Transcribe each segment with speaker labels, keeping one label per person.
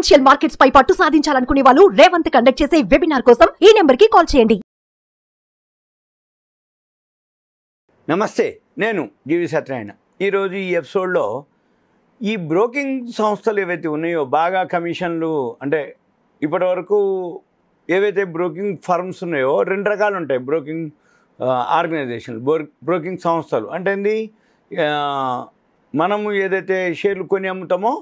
Speaker 1: Financial markets పై పట్టు సాధించాలనుకునే వాళ్ళు Revanth conduct చేసే వెబినార్ కోసం ఈ నెంబర్ కి కాల్ చేయండి.
Speaker 2: నమస్తే, నేను జీవి సత్యనారాయణ. ఈరోజు ఈ ఎపిసోడ్లో ఈ బ్రోకింగ్ సంస్థలు ఏవైతే ఉన్నాయో బాగా కమిషన్లు, అంటే ఇప్పటివరకు ఏవైతే బ్రోకింగ్ ఫర్మ్స్ ఉన్నాయో రెండు రకాలు ఉంటాయి. బ్రోకింగ్ ఆర్గనైజేషన్, బ్రోకింగ్ సంస్థలు అంటే ఏంది, మనము ఏదైతే షేర్లు కొని అమ్ముతామో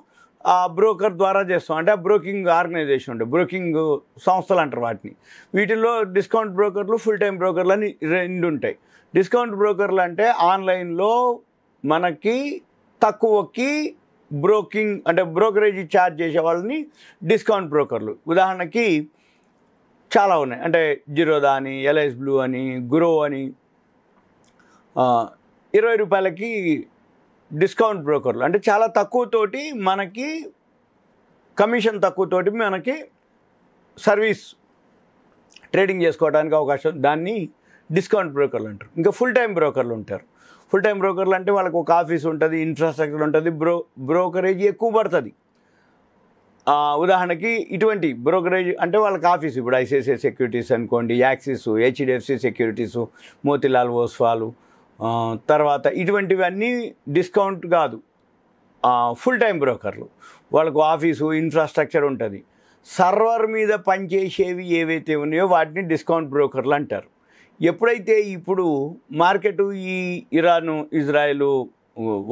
Speaker 2: ఆ బ్రోకర్ ద్వారా చేస్తాం, అంటే ఆ బ్రోకింగ్ ఆర్గనైజేషన్ ఉంటాయి, బ్రోకింగ్ సంస్థలు అంటారు వాటిని. వీటిల్లో డిస్కౌంట్ బ్రోకర్లు, ఫుల్ టైం బ్రోకర్లు అని రెండు ఉంటాయి. డిస్కౌంట్ బ్రోకర్లు అంటే ఆన్లైన్లో మనకి తక్కువకి బ్రోకింగ్, అంటే బ్రోకరేజ్ ఛార్జ్ చేసే వాళ్ళని డిస్కౌంట్ బ్రోకర్లు. ఉదాహరణకి చాలా ఉన్నాయి, అంటే జిరోదా అని, ఎల్ఐస్ బ్లూ అని, గురో అని, 20 రూపాయలకి డిస్కౌంట్ బ్రోకర్లు. అంటే చాలా తక్కువతోటి మనకి కమిషన్, తక్కువతోటి మనకి సర్వీస్ ట్రేడింగ్ చేసుకోవడానికి అవకాశం, దాన్ని డిస్కౌంట్ బ్రోకర్లు అంటారు. ఇంకా ఫుల్ టైం బ్రోకర్లు ఉంటారు. ఫుల్ టైం బ్రోకర్లు అంటే వాళ్ళకు ఒక ఆఫీస్ ఉంటుంది, ఇన్ఫ్రాస్ట్రక్చర్ ఉంటుంది, బ్రోకరేజ్ ఎక్కువ పడుతుంది. ఉదాహరణకి ఇటువంటి బ్రోకరేజ్ అంటే వాళ్ళకి ఆఫీస్, ఇప్పుడు ఐసిఐసిఐ సెక్యూరిటీస్ అనుకోండి, యాక్సిస్, హెచ్డిఎఫ్సి సెక్యూరిటీసు, మోతిలాల్ ఓస్వాలు, తర్వాత ఇటువంటివన్నీ డిస్కౌంట్ కాదు, ఫుల్ టైం బ్రోకర్లు. వాళ్ళకు ఆఫీసు, ఇన్ఫ్రాస్ట్రక్చర్ ఉంటుంది. సర్వర్ మీద పనిచేసేవి ఏవైతే ఉన్నాయో వాటిని డిస్కౌంట్ బ్రోకర్లు అంటారు. ఎప్పుడైతే ఇప్పుడు మార్కెట్, ఈ ఇరాను ఇజ్రాయెల్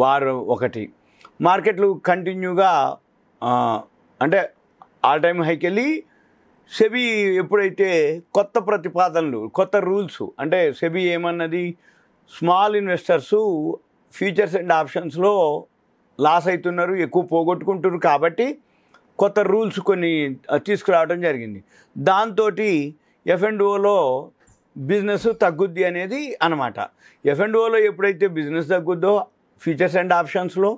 Speaker 2: వార్ ఒకటి, మార్కెట్లు కంటిన్యూగా అంటే ఆల్ టైమ్ హైకి వెళ్ళి, సెబీ ఎప్పుడైతే కొత్త ప్రతిపాదనలు, కొత్త రూల్స్, అంటే సెబీ ఏమన్నది, స్మాల్ ఇన్వెస్టర్సు ఫ్యూచర్స్ అండ్ ఆప్షన్స్లో లాస్ అవుతున్నారు, ఎక్కువ పోగొట్టుకుంటున్నారు, కాబట్టి కొత్త రూల్స్ కొన్ని తీసుకురావడం జరిగింది. దాంతో ఎఫ్ఎండ్ఓలో బిజినెస్ తగ్గుద్ది అనేది అన్నమాట. ఎఫ్ఎండ్ఓలో ఎప్పుడైతే బిజినెస్ తగ్గుద్దో ఫ్యూచర్స్ అండ్ ఆప్షన్స్లో,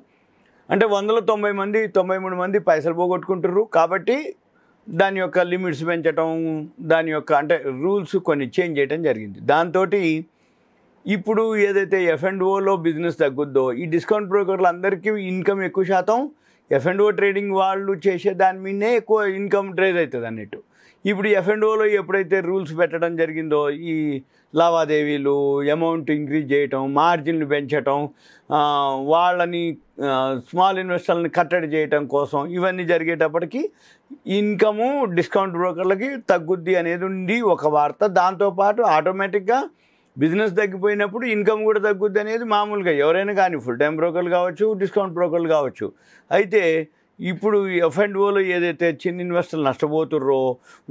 Speaker 2: అంటే 93 మంది పైసలు పోగొట్టుకుంటారు, కాబట్టి దాని యొక్క లిమిట్స్ పెంచడం, దాని యొక్క అంటే రూల్స్ కొన్ని చేంజ్ చేయడం జరిగింది. దాంతో ఇప్పుడు ఏదైతే ఎఫ్ఎండ్ఓలో బిజినెస్ తగ్గుద్దో, ఈ డిస్కౌంట్ బ్రోకర్లు అందరికీ ఇన్కమ్ ఎక్కువ శాతం ఎఫ్ఎండ్ఓ ట్రేడింగ్ వాళ్ళు చేసే దాని మీదనే ఎక్కువ ఇన్కమ్ డ్రైవ్ అవుతుంది అన్నట్టు. ఇప్పుడు ఎఫ్ఎండ్ఓలో ఎప్పుడైతే రూల్స్ పెట్టడం జరిగిందో, ఈ లావాదేవీలు అమౌంట్ ఇంక్రీజ్ చేయటం, మార్జిన్లు పెంచటం, వాళ్ళని స్మాల్ ఇన్వెస్టర్లని కట్టడి చేయటం కోసం, ఇవన్నీ జరిగేటప్పటికి ఇన్కము డిస్కౌంట్ బ్రోకర్లకి తగ్గుద్ది అనేది ఉంది ఒక వార్త. దాంతోపాటు ఆటోమేటిక్గా బిజినెస్ తగ్గిపోయినప్పుడు ఇన్కమ్ కూడా తగ్గుద్ది అనేది మామూలుగా ఎవరైనా కానీ, ఫుల్ టైం బ్రోకర్లు కావచ్చు, డిస్కౌంట్ బ్రోకర్లు కావచ్చు. అయితే ఇప్పుడు ఎఫ్ఎండ్ఓలో ఏదైతే చిన్న ఇన్వెస్టర్లు నష్టపోతుర్రో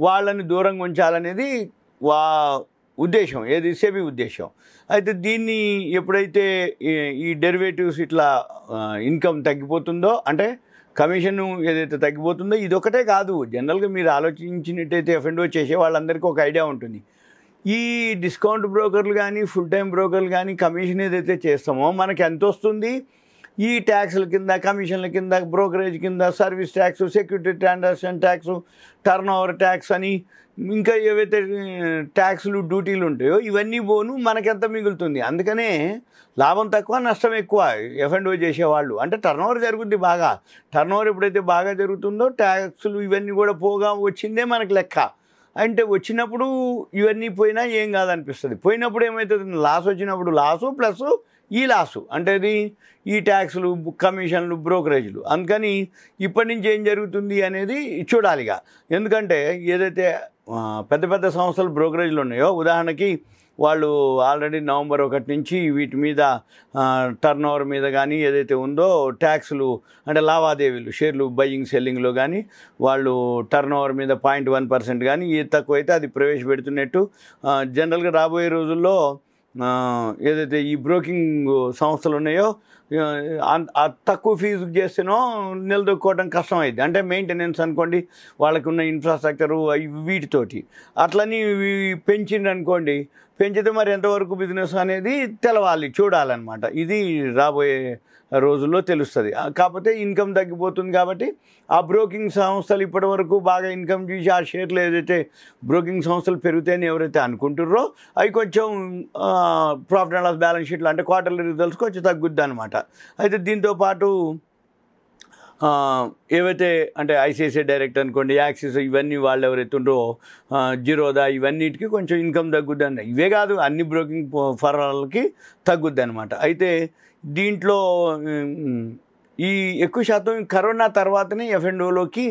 Speaker 2: వాళ్ళని దూరంగా ఉంచాలనేది ఉద్దేశం, ఏది సెబీ ఉద్దేశం. అయితే దీన్ని ఎప్పుడైతే ఈ డెరివేటివ్స్ ఇట్లా ఇన్కమ్ తగ్గిపోతుందో, అంటే కమిషన్ ఏదైతే తగ్గిపోతుందో, ఇదొకటే కాదు, జనరల్గా మీరు ఆలోచించినట్టయితే ఎఫ్ఎండ్ఓ చేసే వాళ్ళందరికీ ఒక ఐడియా ఉంటుంది. ఈ డిస్కౌంట్ బ్రోకర్లు కానీ, ఫుల్ టైం బ్రోకర్లు కానీ కమిషన్ ఏదైతే చేస్తామో మనకి ఎంత వస్తుంది, ఈ ట్యాక్స్ల కింద, కమిషన్ల కింద, బ్రోకరేజ్ కింద, service tax, security transaction tax, turn over tax అని ఇంకా ఏవైతే ట్యాక్స్లు, డ్యూటీలు ఉంటాయో ఇవన్నీ పోను మనకెంత మిగులుతుంది. అందుకనే లాభం తక్కువ, నష్టం ఎక్కువ ఎఫ్ఎండ్ఓ చేసేవాళ్ళు. అంటే టర్న్ ఓవర్ జరుగుద్ది బాగా, టర్న్ ఓవర్ ఎప్పుడైతే బాగా జరుగుతుందో ట్యాక్స్లు ఇవన్నీ కూడా పోగా వచ్చిందే మనకు లెక్క. అంటే వచ్చినప్పుడు ఇవన్నీ పోయినా ఏం కాదనిపిస్తుంది, పోయినప్పుడు ఏమవుతుంది, లాస్ వచ్చినప్పుడు లాసు ప్లస్ ఈ లాసు, అంటే అది ఈ ట్యాక్స్లు, కమిషన్లు, బ్రోకరేజ్లు. అందుకని ఇప్పటి నుంచి ఏం జరుగుతుంది అనేది చూడాలిగా. ఎందుకంటే ఏదైతే పెద్ద పెద్ద సంస్థలు బ్రోకరేజ్లు ఉన్నాయో, ఉదాహరణకి వాళ్ళు ఆల్రెడీ November 1 నుంచి వీటి మీద టర్న్ ఓవర్ మీద కానీ ఏదైతే ఉందో ట్యాక్స్లు, అంటే లావాదేవీలు, షేర్లు బయ్యింగ్ సెల్లింగ్లో కానీ వాళ్ళు టర్న్ ఓవర్ మీద 0.1% కానీ ఏది తక్కువైతే అది ప్రవేశపెడుతున్నట్టు జనరల్గా రాబోయే రోజుల్లో ఏదైతే ఈ బ్రోకింగ్ సంస్థలు ఉన్నాయో తక్కువ ఫీజు చేస్తేనో నిలదొక్కుకోవడం కష్టం అయింది. అంటే మెయింటెనెన్స్ అనుకోండి, వాళ్ళకి ఉన్న ఇన్ఫ్రాస్ట్రక్చరు వీటితోటి అట్లని పెంచిందనుకోండి, పెంచితే మరి ఎంతవరకు బిజినెస్ అనేది తెలవాలి, చూడాలన్నమాట. ఇది రాబోయే రోజుల్లో తెలుస్తుంది. కాకపోతే ఇన్కమ్ తగ్గిపోతుంది కాబట్టి ఆ బ్రోకింగ్ సంస్థలు ఇప్పటివరకు బాగా ఇన్కమ్ చూసి ఆ షేర్లు ఏదైతే బ్రోకింగ్ సంస్థలు పెరుగుతాయని ఎవరైతే అనుకుంటుర్రో అవి కొంచెం ప్రాఫిట్ అండ్ లాస్ బ్యాలెన్స్ షీట్లు, అంటే క్వార్టర్లీ రిజల్ట్స్ కొంచెం తగ్గుద్ది అనమాట. అయితే దీంతోపాటు ఏవైతే అంటే ఐసిఐసిఐ డైరెక్ట్ అనుకోండి, యాక్సిస్, ఇవన్నీ వాళ్ళు ఎవరైతే ఉండరో జిరోదా, ఇవన్నిటికీ కొంచెం ఇన్కమ్ తగ్గుద్ది అన్న. ఇవే కాదు, అన్ని బ్రోకింగ్ ఫర్మ్లకి తగ్గుద్ది అనమాట. అయితే దీంట్లో ఈ ఎక్కువ శాతం కరోనా తర్వాతనే F&Oలోకి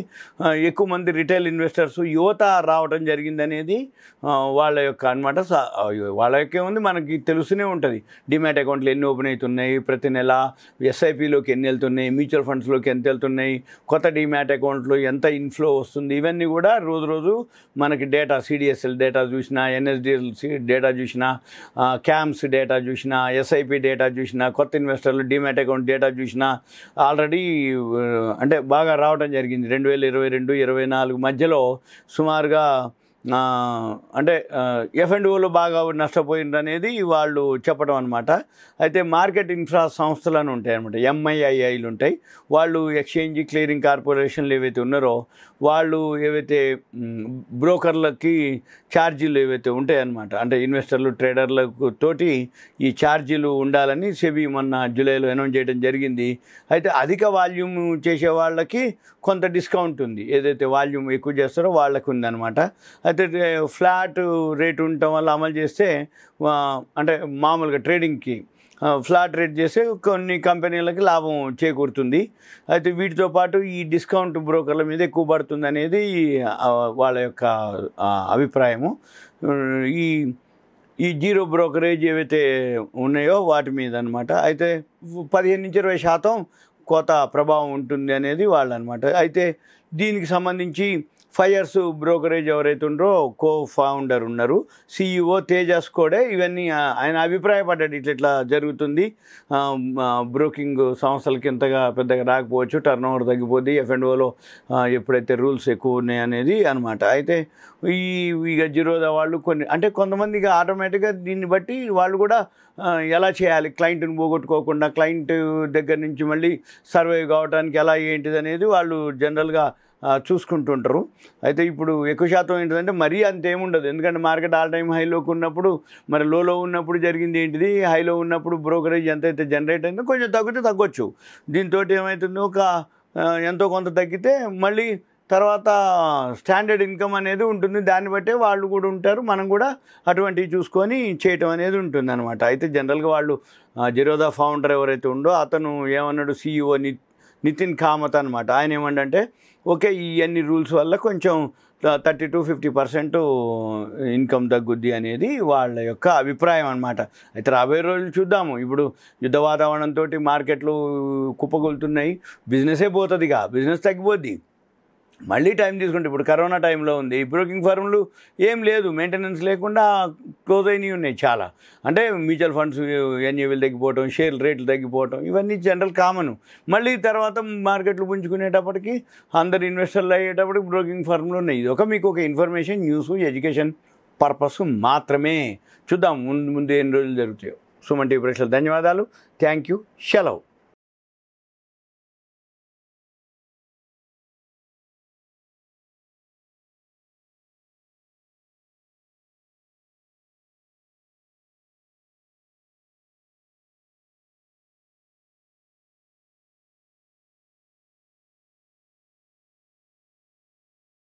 Speaker 2: ఎక్కువ మంది రిటైల్ ఇన్వెస్టర్స్, యువత రావడం జరిగిందనేది వాళ్ళ యొక్క అనమాట. వాళ్ళ యొక్క ఏముంది, మనకి తెలుస్తూనే ఉంటుంది. డిమాట్ అకౌంట్లు ఎన్ని ఓపెన్ అవుతున్నాయి, ప్రతి నెల ఎస్ఐపిలోకి ఎన్ని వెళ్తున్నాయి, మ్యూచువల్ ఫండ్స్లోకి ఎంత వెళ్తున్నాయి, కొత్త డిమాట్ అకౌంట్లో ఎంత ఇన్ఫ్లో వస్తుంది, ఇవన్నీ కూడా రోజు రోజు మనకి డేటా, సిడిఎస్ఎల్ డేటా చూసినా, ఎన్ఎస్డిఎల్సి డేటా చూసినా, క్యామ్స్ డేటా చూసినా, ఎస్ఐపి డేటా చూసినా, కొత్త ఇన్వెస్టర్లు డిమాట్ అకౌంట్ డేటా చూసినా ఆల్రెడీ అంటే బాగా రావడం జరిగింది. 2022-24 మధ్యలో సుమారుగా అంటే F&Oలో బాగా నష్టపోయింది అనేది వాళ్ళు చెప్పడం అనమాట. అయితే మార్కెట్ ఇన్ఫ్రా సంస్థలను ఉంటాయి అనమాట, MIIIలు ఉంటాయి. వాళ్ళు ఎక్స్చేంజ్ క్లియరింగ్ కార్పొరేషన్లు ఏవైతే ఉన్నారో వాళ్ళు ఏవైతే బ్రోకర్లకి ఛార్జీలు ఏవైతే ఉంటాయన్నమాట, అంటే ఇన్వెస్టర్లు ట్రేడర్లకు తోటి ఈ ఛార్జీలు ఉండాలని సెబీ మొన్న జూలైలో అనౌన్స్ చేయడం జరిగింది. అయితే అధిక వాల్యూమ్ చేసే వాళ్ళకి కొంత డిస్కౌంట్ ఉంది, ఏదైతే వాల్యూమ్ ఎక్కువ చేస్తారో వాళ్ళకు ఉందన్నమాట. అయితే ఫ్లాట్ రేటు ఉండటం వల్ల అమలు చేస్తే అంటే మామూలుగా ట్రేడింగ్కి ఫ్లాట్ రేట్ చేస్తే కొన్ని కంపెనీలకి లాభం చేకూరుతుంది. అయితే వీటితో పాటు ఈ డిస్కౌంట్ బ్రోకర్ల మీద ఎక్కువ పడుతుంది అనేది వాళ్ళ యొక్క అభిప్రాయము. ఈ జీరో బ్రోకరేజ్ ఏవైతే ఉన్నాయో వాటి మీద అనమాట. అయితే 15-20% కోత ప్రభావం ఉంటుంది అనేది వాళ్ళు అనమాట. అయితే దీనికి సంబంధించి ఫైర్స్ బ్రోకరేజ్ ఎవరైతే ఉన్నారో కో-ఫౌండర్ ఉన్నారు, CEO తేజస్ కోడే ఇవన్నీ ఆయన అభిప్రాయపడ్డాడు. ఇట్లా జరుగుతుంది, బ్రోకింగ్ సంస్థలకి ఇంతగా పెద్దగా రాకపోవచ్చు, టర్న్ ఓవర్ తగ్గిపోద్ది F&Oలో ఎప్పుడైతే రూల్స్ ఎక్కువ ఉన్నాయి అనేది అనమాట. అయితే ఇక జిరోదా వాళ్ళు కొంతమంది ఆటోమేటిక్గా దీన్ని బట్టి వాళ్ళు కూడా ఎలా చేయాలి, క్లయింట్ని పోగొట్టుకోకుండా క్లయింట్ దగ్గర నుంచి మళ్ళీ సర్వైవ్ కావడానికి ఎలా ఏంటిది అనేది వాళ్ళు జనరల్గా చూసుకుంటుంటారు. అయితే ఇప్పుడు ఎక్కువ శాతం ఏంటిదంటే మరీ అంతేముండదు, ఎందుకంటే మార్కెట్ ఆల్ టైమ్ హైలోకి ఉన్నప్పుడు, మరి లోలో ఉన్నప్పుడు జరిగింది ఏంటిది, హైలో ఉన్నప్పుడు బ్రోకరేజ్ ఎంతైతే జనరేట్ అయిందో కొంచెం తగ్గితే తగ్గొచ్చు. దీంతో ఏమవుతుందో ఎంతో కొంత తగ్గితే మళ్ళీ తర్వాత స్టాండర్డ్ ఇన్కమ్ అనేది ఉంటుంది, దాన్ని బట్టే వాళ్ళు కూడా ఉంటారు, మనం కూడా అటువంటివి చూసుకొని చేయటం అనేది ఉంటుంది అనమాట. అయితే జనరల్గా వాళ్ళు జిరోదా ఫౌండర్ ఎవరైతే ఉందో అతను ఏమన్నాడు, CEO నితిన్ కామత్ అనమాట. ఆయన ఏమంటే ఓకే, ఈ అన్ని రూల్స్ వల్ల కొంచెం 30-50% ఇన్కమ్ తగ్గుద్ది అనేది వాళ్ళ యొక్క అభిప్రాయం అనమాట. అయితే రాబోయే రోజులు చూద్దాము. ఇప్పుడు యుద్ధ వాతావరణంతో మార్కెట్లు కుప్పగొలుతున్నాయి, బిజినెసే పోతుంది, బిజినెస్ తగ్గిపోద్ది. మళ్ళీ టైం తీసుకుంటే ఇప్పుడు కరోనా టైంలో ఉంది, బ్రోకింగ్ ఫర్మ్లు ఏం లేదు, మెయింటెనెన్స్ లేకుండా క్లోజ్ అయినవి ఉన్నాయి చాలా. అంటే మ్యూచువల్ ఫండ్స్ ఎన్ఏవీలు తగ్గిపోవటం, షేర్ రేట్లు తగ్గిపోవటం, ఇవన్నీ జనరల్ కామన్. మళ్ళీ తర్వాత మార్కెట్లు పుంజుకునేటప్పటికి అందరు ఇన్వెస్టర్లు అయ్యేటప్పటికి బ్రోకింగ్ ఫర్మ్లు ఉన్నాయి. ఇది మీకు ఒక ఇన్ఫర్మేషన్, న్యూస్, ఎడ్యుకేషన్ పర్పస్ మాత్రమే. చూద్దాం ముందు ఎన్ని రోజులు జరుగుతాయో. సుమన్ టీవీ ప్రేక్షకులకు ధన్యవాదాలు. Thank you. సెలవు.